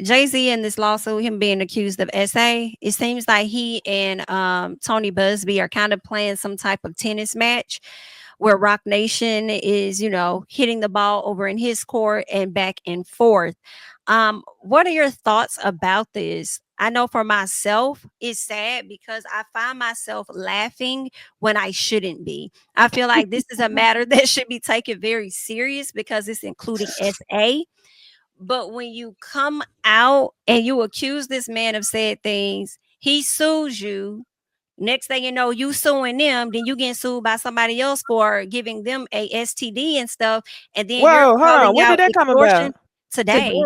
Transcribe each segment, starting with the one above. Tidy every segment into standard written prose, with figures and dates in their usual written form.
Jay-Z in this lawsuit, him being accused of SA, it seems like he and Tony Buzbee are kind of playing some type of tennis match where Rock Nation is, hitting the ball over in his court and back and forth. What are your thoughts about this? I know for myself, it's sad because I find myself laughing when I shouldn't be. I feel like this is a matter that should be taken very serious because it's including SA. But when you come out and you accuse this man of said things, he sues you. Next thing you know, you suing them, then you getting sued by somebody else for giving them a STD and stuff. And then you're Whoa, hold on. calling When did out that come extortion about? today.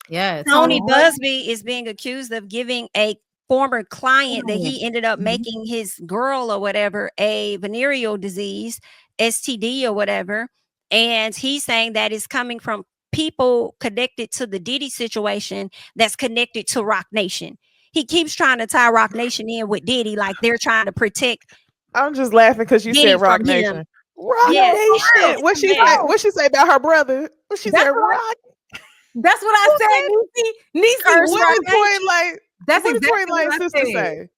Yeah, Tony Buzbee is being accused of giving a former client that he ended up Mhm. making his girl or whatever a venereal disease, STD or whatever. And he's saying that is coming from people connected to the Diddy situation that's connected to Rock Nation. He keeps trying to tie Rock Nation in with Diddy like they're trying to protect I'm just laughing because you Diddy said Rock from him. Nation. Rock Yes. Nation. What she say? What she say about her brother? What she said? Rock. That's what I said, Niecy. Curse What Rock did Tory Lane? That's What did exactly Tory Lane's what I sister said. say?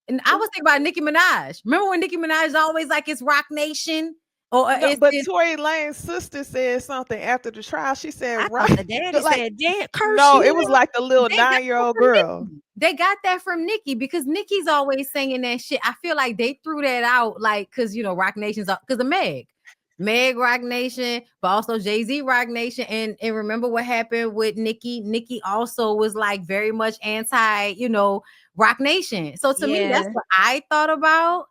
And I was thinking about Nicki Minaj. Remember when Nicki Minaj is always like it's Rock Nation? Or No, but Tory Lane's sister said something after the trial. She said, I "Rock." thought the daddy like, said, "Dad, curse no, you." it was like the little They got that 9-year-old from girl. Nicki. They got that from Nicki because Nicki's always saying that shit. I feel like they threw that out, like, because Rock Nation's because of Meg Rock Nation, but also Jay-Z Rock Nation. And remember what happened with Nicki? Nicki also was like very much anti, Rock Nation. So to me, that's what I thought about.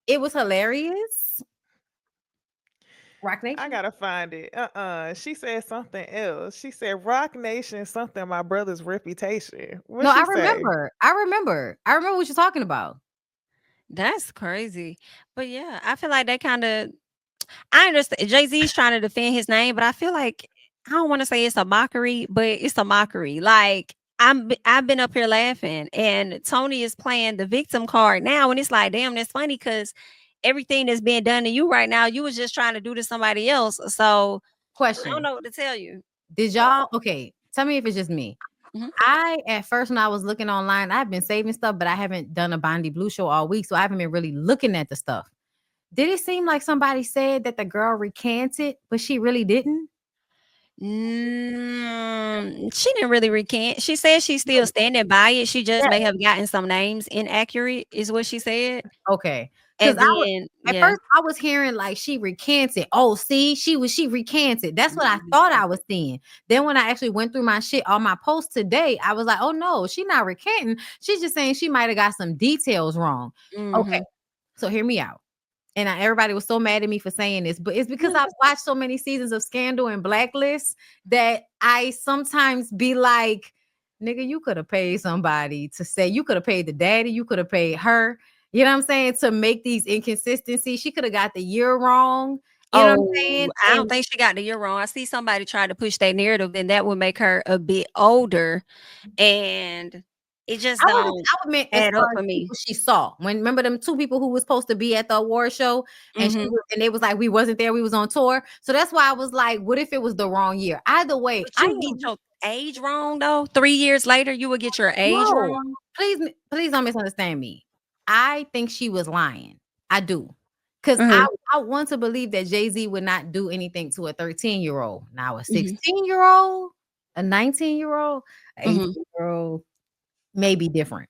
It was hilarious. Rock Nation. I gotta find it. She said something else. She said Rock Nation something my brother's reputation. What No, she I say? remember. I remember what you're talking about. That's crazy. But yeah, I feel like they kind of, I understand Jay-Z's trying to defend his name, but I feel like I don't want to say it's a mockery, but it's a mockery. Like I've been up here laughing and Tony is playing the victim card now, and it's like, damn, that's funny because everything that's being done to you right now, you was just trying to do to somebody else. So I Question. don't know what to tell you. Did y'all tell me if it's just me. Mhm. I at first when I was looking online, I've been saving stuff, but I haven't done a Bondi Blue show all week, so I haven't been really looking at the stuff. Did it seem like somebody said that the girl recanted, but she really didn't? She didn't really recant. She said she's still standing by it. She just may have gotten some names inaccurate, is what she said. Okay. And Because then, at first I was hearing like she recanted. Oh, see, she recanted. That's what I thought I was seeing. Then when I actually went through my shit, all my posts today, I was like, oh no, she's not recanting. She's just saying she might have got some details wrong. Okay. So hear me out. And everybody was so mad at me for saying this, but it's because I've watched so many seasons of Scandal and Blacklist that I sometimes be like, nigga, you could have paid somebody to say, you could have paid the daddy, you could have paid her, you know what I'm saying, to make these inconsistencies. She could have got the year wrong. You know what I'm saying? I don't think she got the year wrong. I see somebody try to push that narrative, and that would make her a bit older. And it just I don't would mean add as up far for as me. people she saw. Remember them two people who was supposed to be at the award show, and Mhm. and they was like, we wasn't there, we was on tour. So that's why I was like, what if it was the wrong year? Either way, But you get your age wrong though. 3 years later, you would get your age no, wrong. please don't misunderstand me. I think she was lying. I do. Because Mhm. I want to believe that Jay-Z would not do anything to a 13-year-old. Now a Mhm. 16-year-old, a 19-year-old, an Mhm. 18-year-old may be different.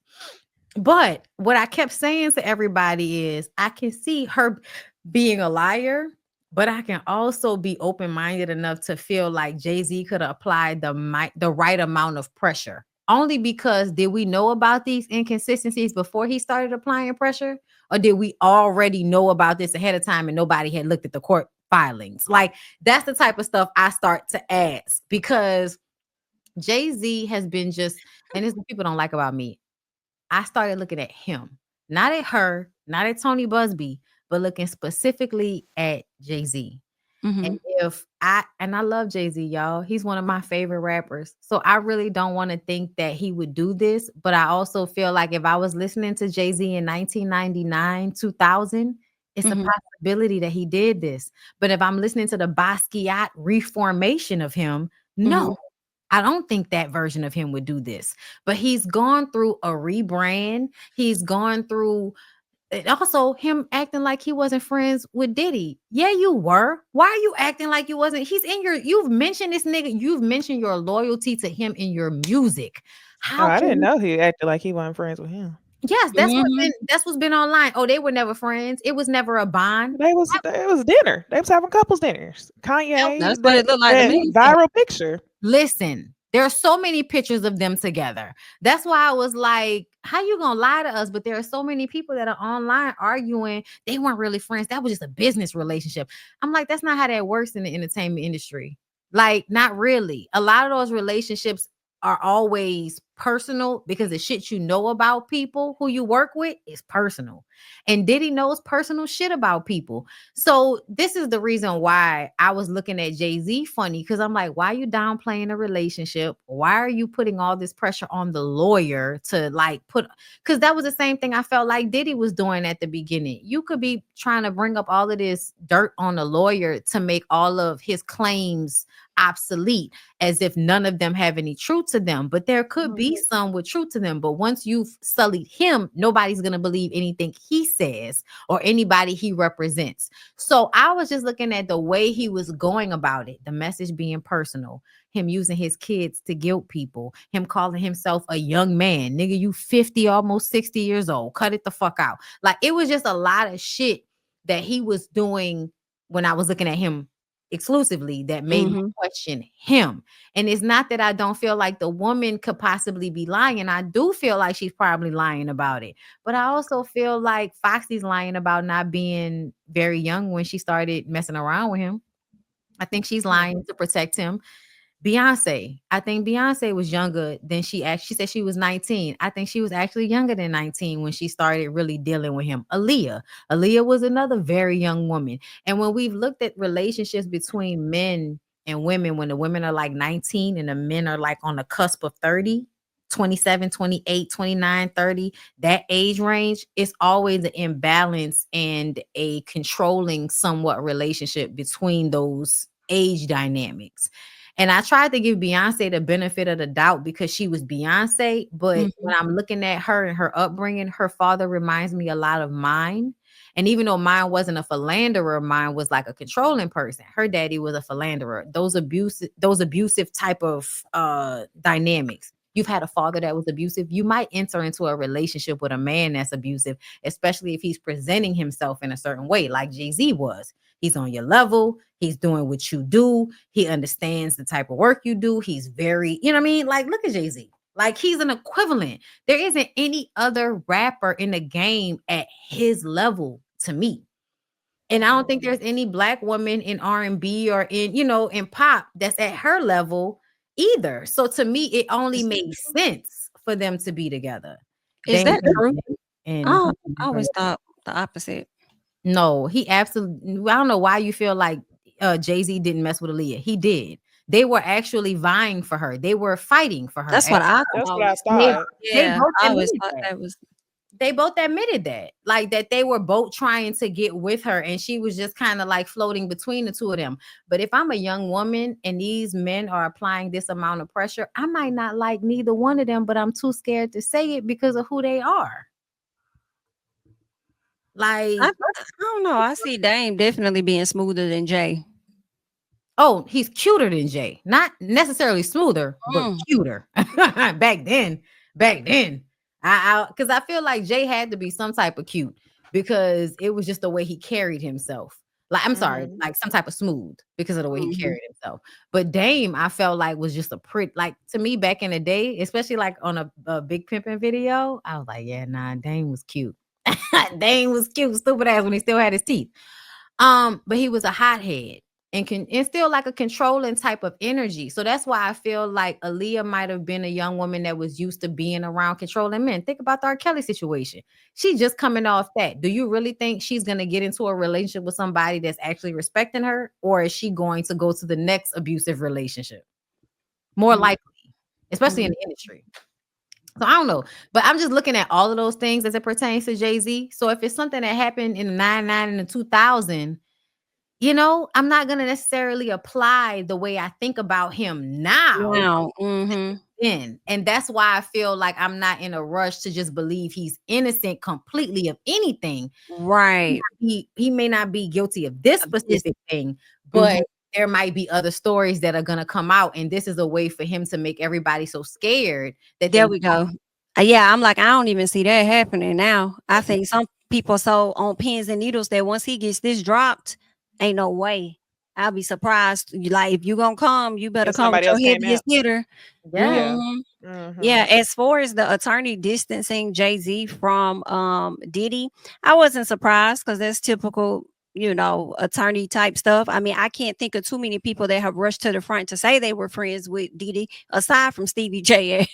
But what I kept saying to everybody is I can see her being a liar, but I can also be open-minded enough to feel like Jay-Z could have applied the right amount of pressure. Only because did we know about these inconsistencies before he started applying pressure? Or did we already know about this ahead of time and nobody had looked at the court filings? Like, that's the type of stuff I start to ask, because Jay-Z has been just, and this is what people don't like about me, I started looking at him, not at her, not at Tony Buzbee, but looking specifically at Jay-Z. And I love Jay-Z, y'all. He's one of my favorite rappers. So I really don't want to think that he would do this. But I also feel like if I was listening to Jay-Z in 1999, 2000, it's a possibility that he did this. But if I'm listening to the Basquiat reformation of him, no. I don't think that version of him would do this, but he's gone through a rebrand. He's gone through and also him acting like he wasn't friends with Diddy. Yeah, you were. Why are you acting like you wasn't? He's in your, you've mentioned this nigga, you've mentioned your loyalty to him in your music. Oh, How I can didn't you? know he acted like he wasn't friends with him. Yes, Mhm. that's what's been online. Oh, they were never friends. It was never a bond. It was dinner. They was having couples dinners. Kanye, That's what it looked like to that me. viral picture. Listen, there are so many pictures of them together. That's why I was like, how you gonna lie to us? But there are so many people that are online arguing they weren't really friends. That was just a business relationship. I'm like, that's not how that works in the entertainment industry. Like, not really. A lot of those relationships are always personal because the shit you know about people who you work with is personal. And Diddy knows personal shit about people. So this is the reason why I was looking at Jay-Z funny, because I'm like, why are you downplaying a relationship? Why are you putting all this pressure on the lawyer to like put, because that was the same thing I felt like Diddy was doing at the beginning. You could be trying to bring up all of this dirt on the lawyer to make all of his claims obsolete, as if none of them have any truth to them. But there could be some with truth to them. But once you've sullied him, nobody's going to believe anything he says or anybody he represents. So I was just looking at the way he was going about it, the message being personal, him using his kids to guilt people, him calling himself a young man. Nigga, you 50, almost 60 years old. Cut it the fuck out. Like, it was just a lot of shit that he was doing when I was looking at him exclusively that made me question him. And it's not that I don't feel like the woman could possibly be lying. I do feel like she's probably lying about it. But I also feel like Foxy's lying about not being very young when she started messing around with him. I think she's lying to protect him. Beyoncé, I think Beyoncé was younger than she said she was 19. I think she was actually younger than 19 when she started really dealing with him. Aaliyah was another very young woman. And when we've looked at relationships between men and women, when the women are like 19 and the men are like on the cusp of 30, 27, 28, 29, 30, that age range, it's always an imbalance and a controlling somewhat relationship between those age dynamics. And I tried to give Beyonce the benefit of the doubt because she was Beyonce. But when I'm looking at her and her upbringing, her father reminds me a lot of mine. And even though mine wasn't a philanderer, mine was like a controlling person. Her daddy was a philanderer. Those abusive type of dynamics. You've had a father that was abusive. You might enter into a relationship with a man that's abusive, especially if he's presenting himself in a certain way, like Jay-Z was. He's on your level. He's doing what you do. He understands the type of work you do. He's very, you know what I mean? Like, look at Jay-Z. Like, he's an equivalent. There isn't any other rapper in the game at his level to me. And I don't think there's any black woman in R&B or in pop that's at her level either. So to me, it only made sense for them to be together. Is that true? And Oh, I always thought the opposite. no, he absolutely. I don't know why you feel like Jay-Z didn't mess with Aaliyah. He did. They were actually vying for her. They were fighting for her. That's what I That's what I thought. thought. Yeah, both I always admitted thought that. that was. They both admitted that, like that they were both trying to get with her, and she was just kind of like floating between the two of them. But if I'm a young woman and these men are applying this amount of pressure, I might not like neither one of them, but I'm too scared to say it because of who they are. Like, I don't know. I see Dame definitely being smoother than Jay. oh, he's cuter than Jay. Not necessarily smoother, but Mm. cuter. Back then. Because I feel like Jay had to be some type of cute because it was just the way he carried himself. Like, I'm sorry, like some type of smooth because of the way he carried himself. But Dame, I felt like was just a pretty, like to me back in the day, especially like on a Big Pimpin' video, I was like, yeah, nah, Dame was cute. Dame was cute, stupid ass when he still had his teeth. But he was a hothead and still like a controlling type of energy. So that's why I feel like Aaliyah might have been a young woman that was used to being around controlling men. Think about the R. Kelly situation. She's just coming off that. Do you really think she's going to get into a relationship with somebody that's actually respecting her? Or is she going to go to the next abusive relationship? More likely, especially in the industry. So I don't know, but I'm just looking at all of those things as it pertains to Jay-Z. So if it's something that happened in the 99 and the 2000, I'm not going to necessarily apply the way I think about him now. Wow. Mm-hmm. And that's why I feel like I'm not in a rush to just believe he's innocent completely of anything. Right. He may not be guilty of this specific thing, Mm-hmm. but there might be other stories that are going to come out, and this is a way for him to make everybody so scared that There we go. Yeah, I'm like, I don't even see that happening now. I think some people so on pins and needles that once he gets this dropped, ain't no way. I'll be surprised. Like, if you gonna come, you better If come with somebody your else came heaviest out. hitter. Yeah. Mhm. Mm-hmm. Yeah, as far as the attorney distancing Jay-Z from Diddy, I wasn't surprised because that's typical, attorney type stuff. I mean, I can't think of too many people that have rushed to the front to say they were friends with Diddy, aside from Stevie J.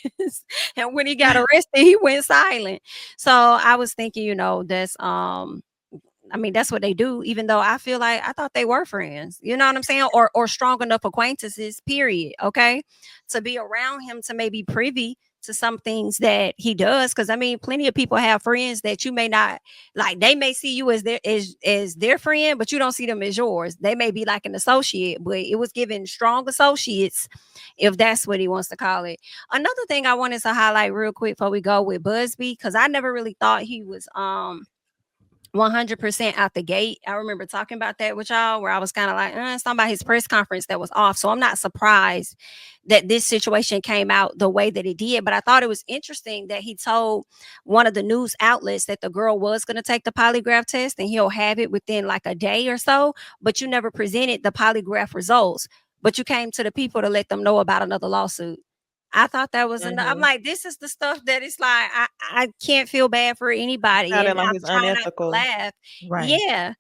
And when he got arrested, he went silent. So I was thinking, that's I mean, that's what they do, even though I feel like I thought they were friends. You know what I'm saying? Or strong enough acquaintances, period. Okay. To be around him to maybe privy to some things that he does. Cause I mean, plenty of people have friends that you may not like, they may see you as their friend, but you don't see them as yours. They may be like an associate, but it was given strong associates, if that's what he wants to call it. Another thing I wanted to highlight real quick before we go with Busby, because I never really thought he was 100% out the gate. I remember talking about that with y'all where I was kind of like, something about his press conference that was off. So I'm not surprised that this situation came out the way that it did. But I thought it was interesting that he told one of the news outlets that the girl was going to take the polygraph test and he'll have it within like a day or so. But you never presented the polygraph results, but you came to the people to let them know about another lawsuit. I thought that was I'm like, this is the stuff that it's like I can't feel bad for anybody, Sounding and like I'm he's trying not to unethical. laugh. Right. Yeah,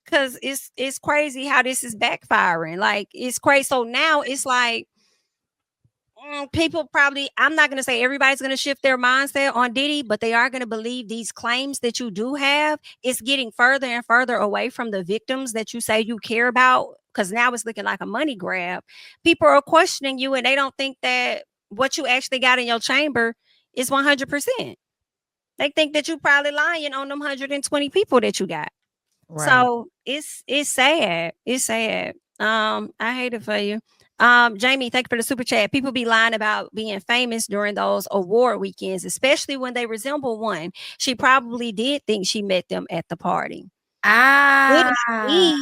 because it's crazy how this is backfiring. Like, it's crazy. So now it's like people probably, I'm not going to say everybody's going to shift their mindset on Diddy, but they are going to believe these claims that you do have. It's getting further and further away from the victims that you say you care about, because now it's looking like a money grab. People are questioning you and they don't think that what you actually got in your chamber is 100%. They think that you probably lying on them 120 people that you got. Right. So it's sad. It's sad. I hate it for you. Jami, thank you for the super chat. People be lying about being famous during those award weekends, especially when they resemble one. She probably did think she met them at the party. Could Ah. be,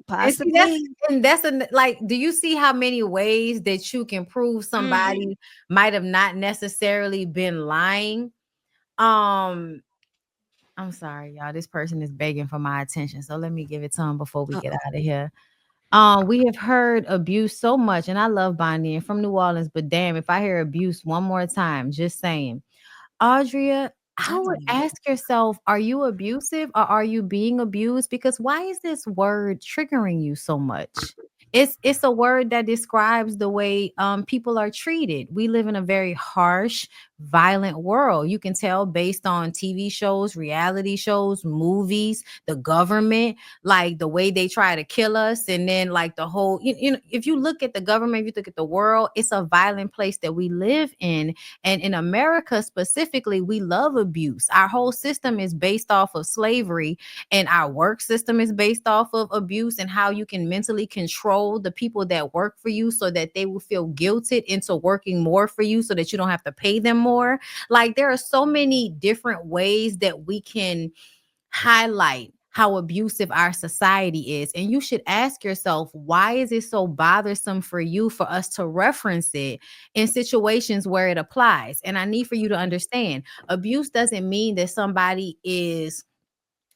And see, that's possibly. and that's like, do you see how many ways that you can prove Mhm. somebody might have not necessarily been lying? Um, I'm sorry, y'all. This person is begging for my attention, so let me give it to him before we get Uh-oh. out of here. We have heard abuse so much, and I love Bonnie and from New Orleans, but damn, if I hear abuse one more time, just saying. Audria, I I would did. ask yourself, are you abusive or are you being abused? Because why is this word triggering you so much? It's a word that describes the way people are treated. We live in a very harsh, violent world. You can tell based on TV shows, reality shows, movies, the government, like the way they try to kill us, and then like the whole, if you look at the government, if you look at the world, it's a violent place that we live in. And in America specifically, we love abuse. Our whole system is based off of slavery, and our work system is based off of abuse, and how you can mentally control the people that work for you so that they will feel guilted into working more for you so that you don't have to pay them more. Like, there are so many different ways that we can highlight how abusive our society is. And you should ask yourself, why is it so bothersome for you for us to reference it in situations where it applies? And I need for you to understand, abuse doesn't mean that somebody is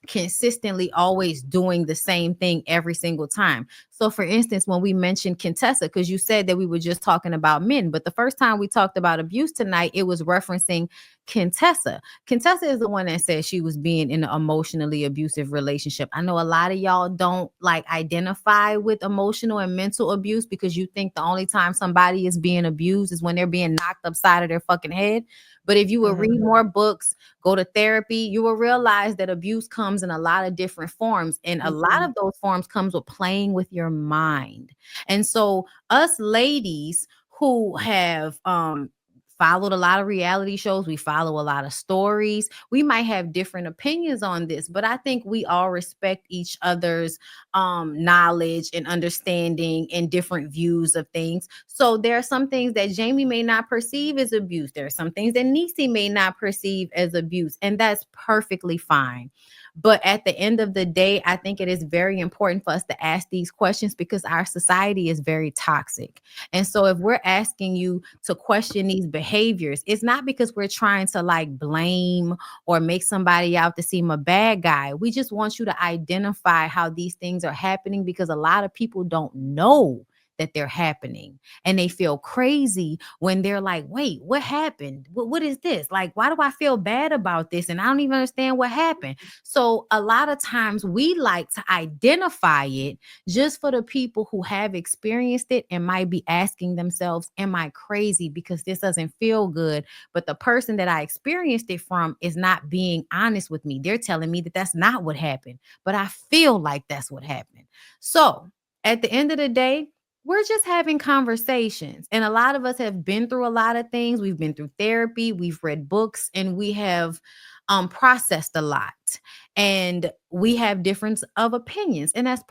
consistently always doing the same thing every single time. So for instance, when we mentioned Contessa, because you said that we were just talking about men, but the first time we talked about abuse tonight, it was referencing Contessa. Contessa is the one that said she was being in an emotionally abusive relationship. I know a lot of y'all don't like identify with emotional and mental abuse because you think the only time somebody is being abused is when they're being knocked upside of their fucking head. But if you will read more books, go to therapy, you will realize that abuse comes in a lot of different forms. And a lot of those forms comes with playing with your mind. And so us ladies who have followed a lot of reality shows. We follow a lot of stories. We might have different opinions on this, but I think we all respect each other's knowledge and understanding and different views of things. So there are some things that Jami may not perceive as abuse. There are some things that Niecy may not perceive as abuse, and that's perfectly fine. But at the end of the day, I think it is very important for us to ask these questions because our society is very toxic. And so if we're asking you to question these behaviors, it's not because we're trying to like blame or make somebody out to seem a bad guy. We just want you to identify how these things are happening because a lot of people don't know that they're happening and they feel crazy when they're like, wait, what happened? What is this? Like, why do I feel bad about this? And I don't even understand what happened. So a lot of times we like to identify it just for the people who have experienced it and might be asking themselves, am I crazy because this doesn't feel good? But the person that I experienced it from is not being honest with me. They're telling me that that's not what happened, but I feel like that's what happened. So at the end of the day, we're just having conversations. And a lot of us have been through a lot of things. We've been through therapy, we've read books, and we have processed a lot. And we have difference of opinions. And that's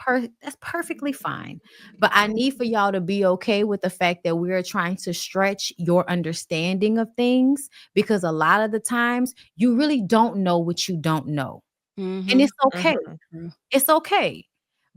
perfectly fine. But I need for y'all to be okay with the fact that we're trying to stretch your understanding of things because a lot of the times you really don't know what you don't know. And it's okay. It's okay.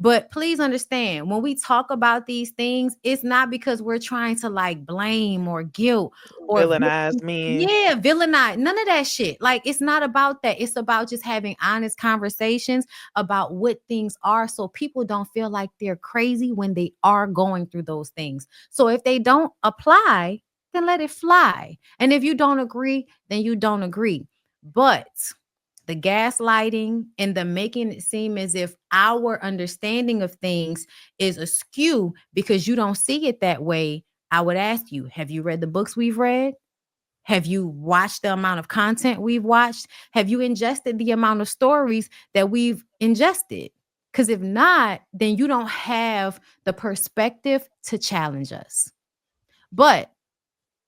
But please understand, when we talk about these things, it's not because we're trying to like blame or guilt or Villainize men. Yeah, villainize. None of that shit. Like, it's not about that. It's about just having honest conversations about what things are so people don't feel like they're crazy when they are going through those things. So if they don't apply, then let it fly. And if you don't agree, then you don't agree. But the gaslighting and the making it seem as if our understanding of things is askew because you don't see it that way. I would ask you, have you read the books we've read? Have you watched the amount of content we've watched? Have you ingested the amount of stories that we've ingested? Because if not, then you don't have the perspective to challenge us. But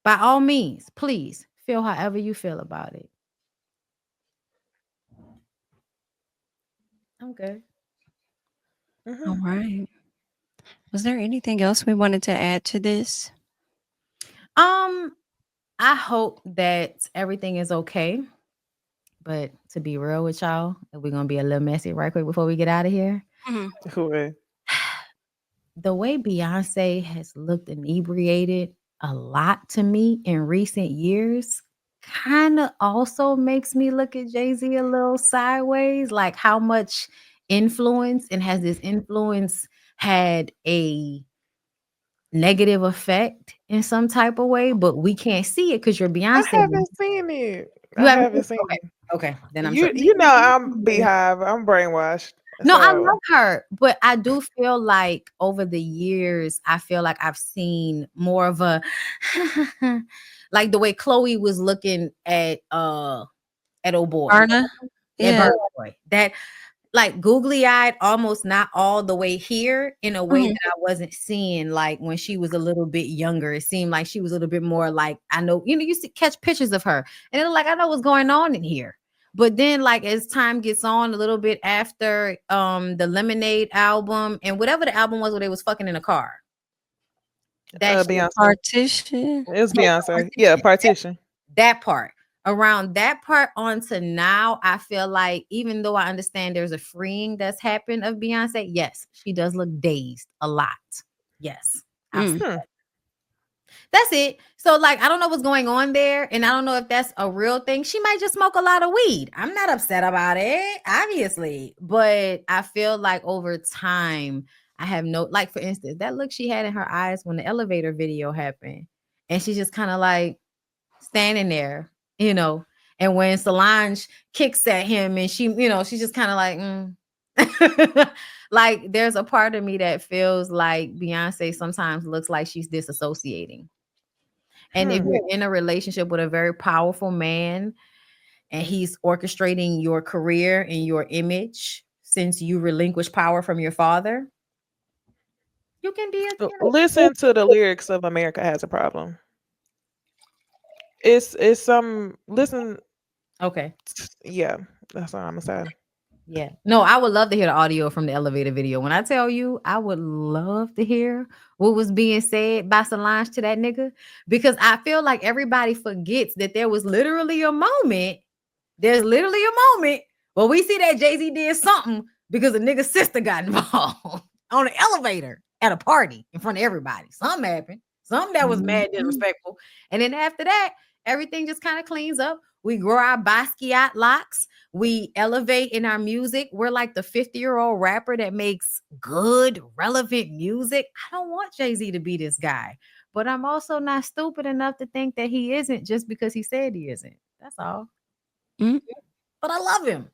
by all means, please feel however you feel about it. I'm good. All right. Was there anything else we wanted to add to this? I hope that everything is okay. But to be real with y'all, we're gonna be a little messy right quick before we get out of here. The way Beyoncé has looked inebriated a lot to me in recent years kind of also makes me look at Jay-Z a little sideways, like how much influence and has this influence had a negative effect in some type of way, but we can't see it because you're Beyonce. I haven't seen it. You haven't seen it. Okay, then I'm you know I'm Beehive. I'm brainwashed. No, I love her, but I do feel like over the years, I feel like I've seen more of a like the way Chloe was looking at old boy. Burna? Yeah. Burna Boy. That like googly eyed, almost not all the way here in a way that I wasn't seeing like when she was a little bit younger. It seemed like she was a little bit more like, I know, you used to catch pictures of her and it was like, I know what's going on in here. But then like as time gets on a little bit after the Lemonade album and whatever the album was where they was fucking in a car. That Beyonce. Partition. It was Beyonce. Yeah, Partition. That part. Around that part on to now, I feel like even though I understand there's a freeing that's happened of Beyonce, yes, she does look dazed a lot. Yes. That's it. So like, I don't know what's going on there. And I don't know if that's a real thing. She might just smoke a lot of weed. I'm not upset about it, obviously. But I feel like over time, I have no, like for instance, that look she had in her eyes when the elevator video happened. And she's just kind of like standing there, you know. And when Solange kicks at him and she, you know, she's just kind of like, like there's a part of me that feels like Beyonce sometimes looks like she's disassociating. And if you're in a relationship with a very powerful man and he's orchestrating your career and your image since you relinquish power from your father, you can be listen to the lyrics of America Has a Problem. It's some listen. Okay. Yeah, that's all I'm gonna say. Yeah. No, I would love to hear the audio from the elevator video. When I tell you, I would love to hear what was being said by Solange to that nigga, because I feel like everybody forgets that there was literally a moment. There's literally a moment where we see that Jay-Z did something because a nigga's sister got involved on an elevator at a party in front of everybody. Something happened. Something that was mad disrespectful. And then after that, everything just kind of cleans up. We grow our Basquiat locks. We elevate in our music. We're like the 50-year-old rapper that makes good, relevant music. I don't want Jay-Z to be this guy, but I'm also not stupid enough to think that he isn't just because he said he isn't. That's all. Mm. But I love him.